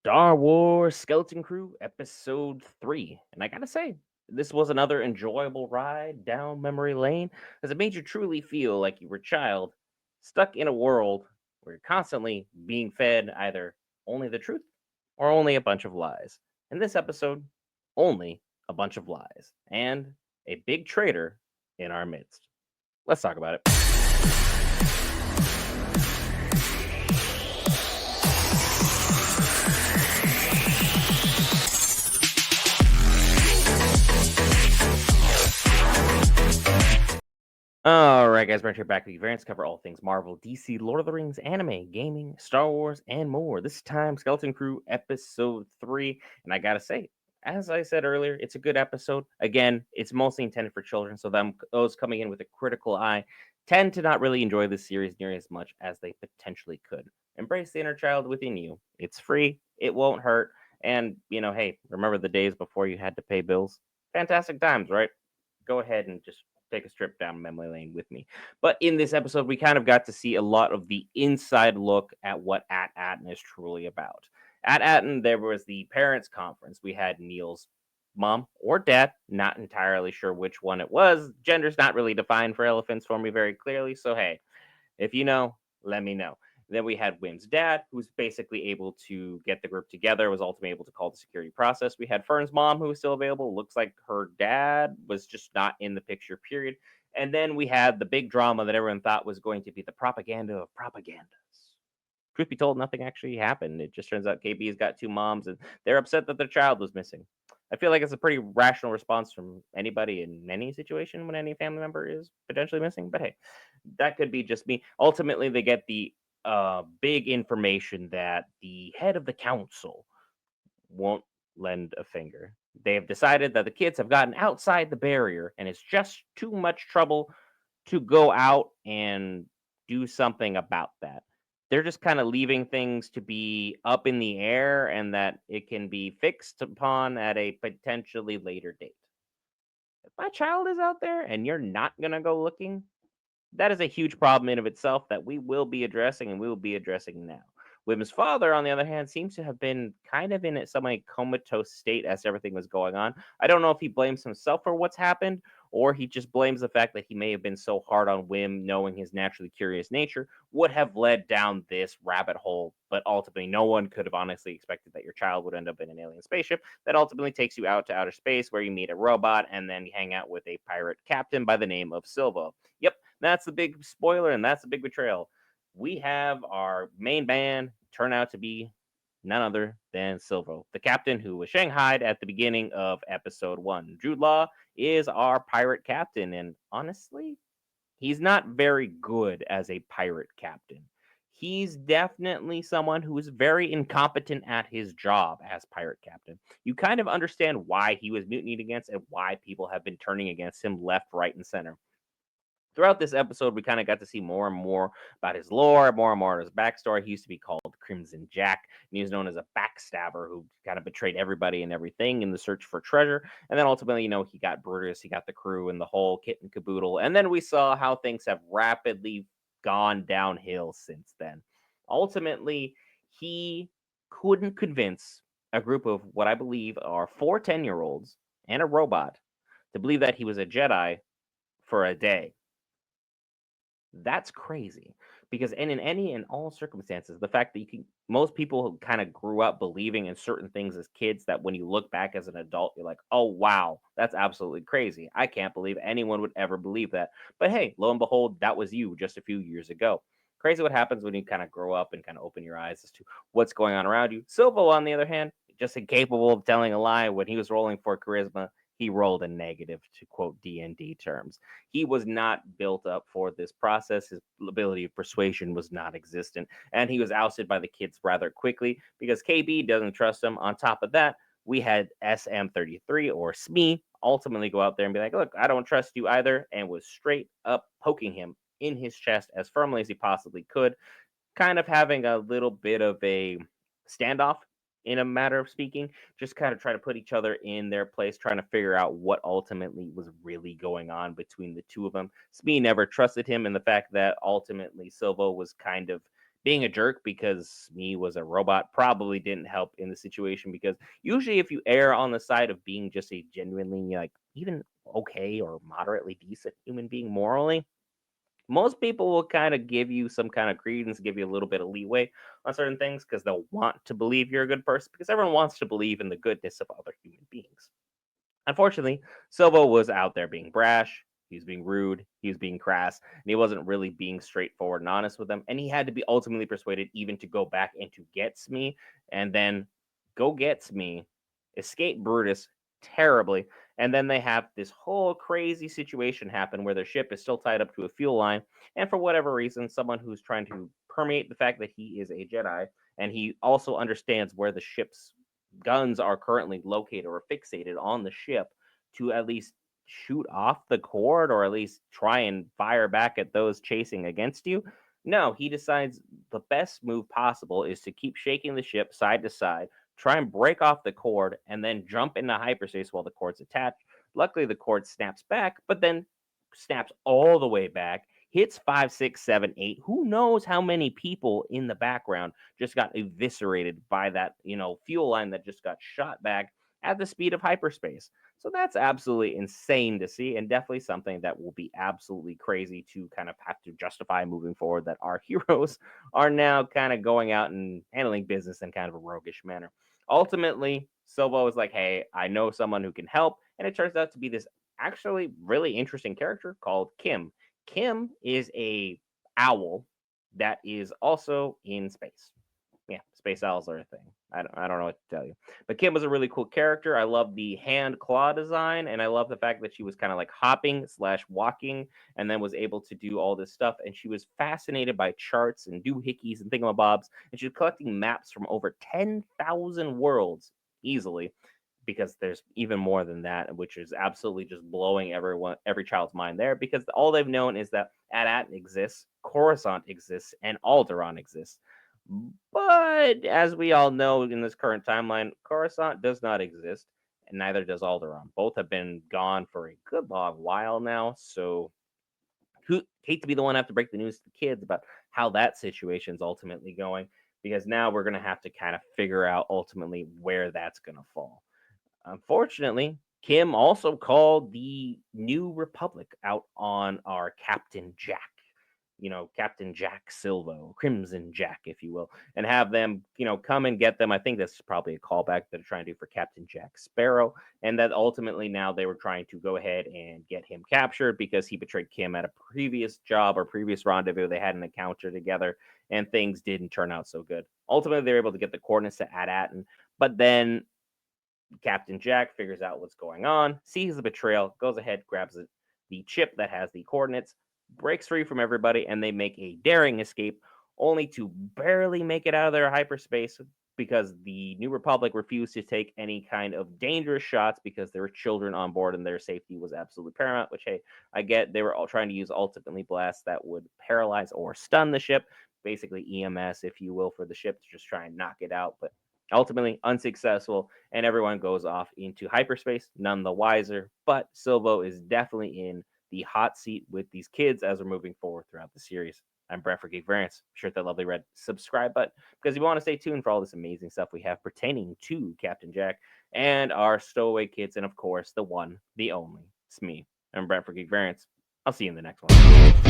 Star Wars Skeleton Crew Episode 3. And I gotta say, this was another enjoyable ride down memory lane as it made you truly feel like you were a child stuck in a world where you're constantly being fed either only the truth or only a bunch of lies. In this episode, only a bunch of lies and a big traitor in our midst. Let's talk about it. All right, guys, we're here back with you. Variants cover all things Marvel, DC, Lord of the Rings, anime, gaming, Star Wars, and more. This time, Skeleton Crew Episode 3. And I gotta say, as I said earlier, it's a good episode. Again, it's mostly intended for children, so those coming in with a critical eye tend to not really enjoy this series nearly as much as they potentially could. Embrace the inner child within you. It's free, it won't hurt, and hey, remember the days before you had to pay bills? Fantastic times, right? Go ahead and just take a trip down memory lane with me. But in this episode, we kind of got to see a lot of the inside look at what At Atten is truly about. At Atten, there was the parents' conference. We had Neil's mom or dad, not entirely sure which one it was. Gender's not really defined for elephants for me very clearly. So, hey, if you know, let me know. Then we had Wim's dad, who's basically able to get the group together, was ultimately able to call the security process. We had Fern's mom, who was still available. Looks like her dad was just not in the picture, period. And then we had the big drama that everyone thought was going to be the propaganda of propagandas. Truth be told, nothing actually happened. It just turns out KB's got two moms and they're upset that their child was missing. I feel like it's a pretty rational response from anybody in any situation when any family member is potentially missing. But hey, that could be just me. Ultimately, they get the big information that the head of the council won't lend a finger. They have decided that the kids have gotten outside the barrier and it's just too much trouble to go out and do something about that. They're just kind of leaving things to be up in the air and that it can be fixed upon at a potentially later date. If my child is out there and you're not going to go looking, that is a huge problem in of itself that we will be addressing and we will be addressing now. Wim's father, on the other hand, seems to have been kind of in a semi comatose state as everything was going on. I don't know if he blames himself for what's happened or he just blames the fact that he may have been so hard on Wim, knowing his naturally curious nature, would have led down this rabbit hole. But ultimately, no one could have honestly expected that your child would end up in an alien spaceship that ultimately takes you out to outer space where you meet a robot and then you hang out with a pirate captain by the name of Silva. Yep, that's the big spoiler and that's the big betrayal. We have our main man turn out to be none other than Silvo, the captain who was shanghaied at the beginning of episode 1. Jude Law is our pirate captain, and honestly, he's not very good as a pirate captain. He's definitely someone who is very incompetent at his job as pirate captain. You kind of understand why he was mutinied against and why people have been turning against him left, right, and center. Throughout this episode, we kind of got to see more and more about his lore, more and more of his backstory. He used to be called Crimson Jack, and he was known as a backstabber who kind of betrayed everybody and everything in the search for treasure. And then ultimately, he got Brutus, he got the crew, and the whole kit and caboodle. And then we saw how things have rapidly gone downhill since then. Ultimately, he couldn't convince a group of what I believe are 4 10-year-olds and a robot to believe that he was a Jedi for a day. That's crazy because in any and all circumstances, the fact that most people kind of grew up believing in certain things as kids that when you look back as an adult, you're like, oh, wow, that's absolutely crazy. I can't believe anyone would ever believe that. But hey, lo and behold, that was you just a few years ago. Crazy what happens when you kind of grow up and kind of open your eyes as to what's going on around you. Silvo, on the other hand, just incapable of telling a lie when he was rolling for charisma. He rolled a negative, to quote D&D terms. He was not built up for this process. His ability of persuasion was non existent. And he was ousted by the kids rather quickly because KB doesn't trust him. On top of that, we had SM33 or SME ultimately go out there and be like, look, I don't trust you either. And was straight up poking him in his chest as firmly as he possibly could, kind of having a little bit of a standoff in a matter of speaking, just kind of try to put each other in their place, trying to figure out what ultimately was really going on between the two of them. Smee never trusted him, and the fact that ultimately Silvo was kind of being a jerk because Smee was a robot probably didn't help in the situation, because usually if you err on the side of being just a genuinely, like, even okay or moderately decent human being morally, most people will kind of give you some kind of credence, give you a little bit of leeway on certain things because they'll want to believe you're a good person, because everyone wants to believe in the goodness of other human beings. Unfortunately, Silvo was out there being brash, he was being rude, he was being crass, and he wasn't really being straightforward and honest with them. And he had to be ultimately persuaded even to go back and to get Smee, and then go get Smee, escape Brutus terribly. And then they have this whole crazy situation happen where their ship is still tied up to a fuel line. And for whatever reason, someone who's trying to permeate the fact that he is a Jedi, and he also understands where the ship's guns are currently located or fixated on the ship, to at least shoot off the cord or at least try and fire back at those chasing against you. No, he decides the best move possible is to keep shaking the ship side to side, try and break off the cord, and then jump into hyperspace while the cord's attached. Luckily, the cord snaps back, but then snaps all the way back, hits 5, 6, 7, 8. Who knows how many people in the background just got eviscerated by that, fuel line that just got shot back at the speed of hyperspace. So that's absolutely insane to see, and definitely something that will be absolutely crazy to kind of have to justify moving forward, that our heroes are now kind of going out and handling business in kind of a roguish manner. Ultimately, Silvo is like, hey, I know someone who can help, and it turns out to be this actually really interesting character called Kim. Kim is a owl that is also in space. Yeah, space owls are a thing. I don't know what to tell you. But Kim was a really cool character. I love the hand claw design, and I love the fact that she was kind of like hopping slash walking, and then was able to do all this stuff. And she was fascinated by charts and doohickeys and thingamabobs, and she was collecting maps from over 10,000 worlds easily, because there's even more than that, which is absolutely just blowing every child's mind there, because all they've known is that AT-AT exists, Coruscant exists, and Alderaan exists. But as we all know in this current timeline, Coruscant does not exist, and neither does Alderaan. Both have been gone for a good long while now, so hate to be the one to have to break the news to the kids about how that situation is ultimately going, because now we're going to have to kind of figure out ultimately where that's going to fall. Unfortunately, Kim also called the New Republic out on our Captain Jack. Captain Jack Silvo, Crimson Jack, if you will, and have them, come and get them. I think that's probably a callback that they're trying to do for Captain Jack Sparrow, and that ultimately now they were trying to go ahead and get him captured because he betrayed Kim at a previous job or previous rendezvous. They had an encounter together, and things didn't turn out so good. Ultimately, they were able to get the coordinates to AT-AT, but then Captain Jack figures out what's going on, sees the betrayal, goes ahead, grabs the chip that has the coordinates, breaks free from everybody, and they make a daring escape, only to barely make it out of their hyperspace because the New Republic refused to take any kind of dangerous shots because there were children on board and their safety was absolutely paramount, which, hey, I get. They were all trying to use ultimately blasts that would paralyze or stun the ship, basically EMS, if you will, for the ship to just try and knock it out, but ultimately unsuccessful, and everyone goes off into hyperspace, none the wiser. But Silvo is definitely in the hot seat with these kids as we're moving forward throughout the series. I'm Brett for Geek Variants. Sure, that lovely red subscribe button, because if you want to stay tuned for all this amazing stuff we have pertaining to Captain Jack and our stowaway kids, and of course, the one, the only, Smee. I'm Brett for Geek Variants. I'll see you in the next one.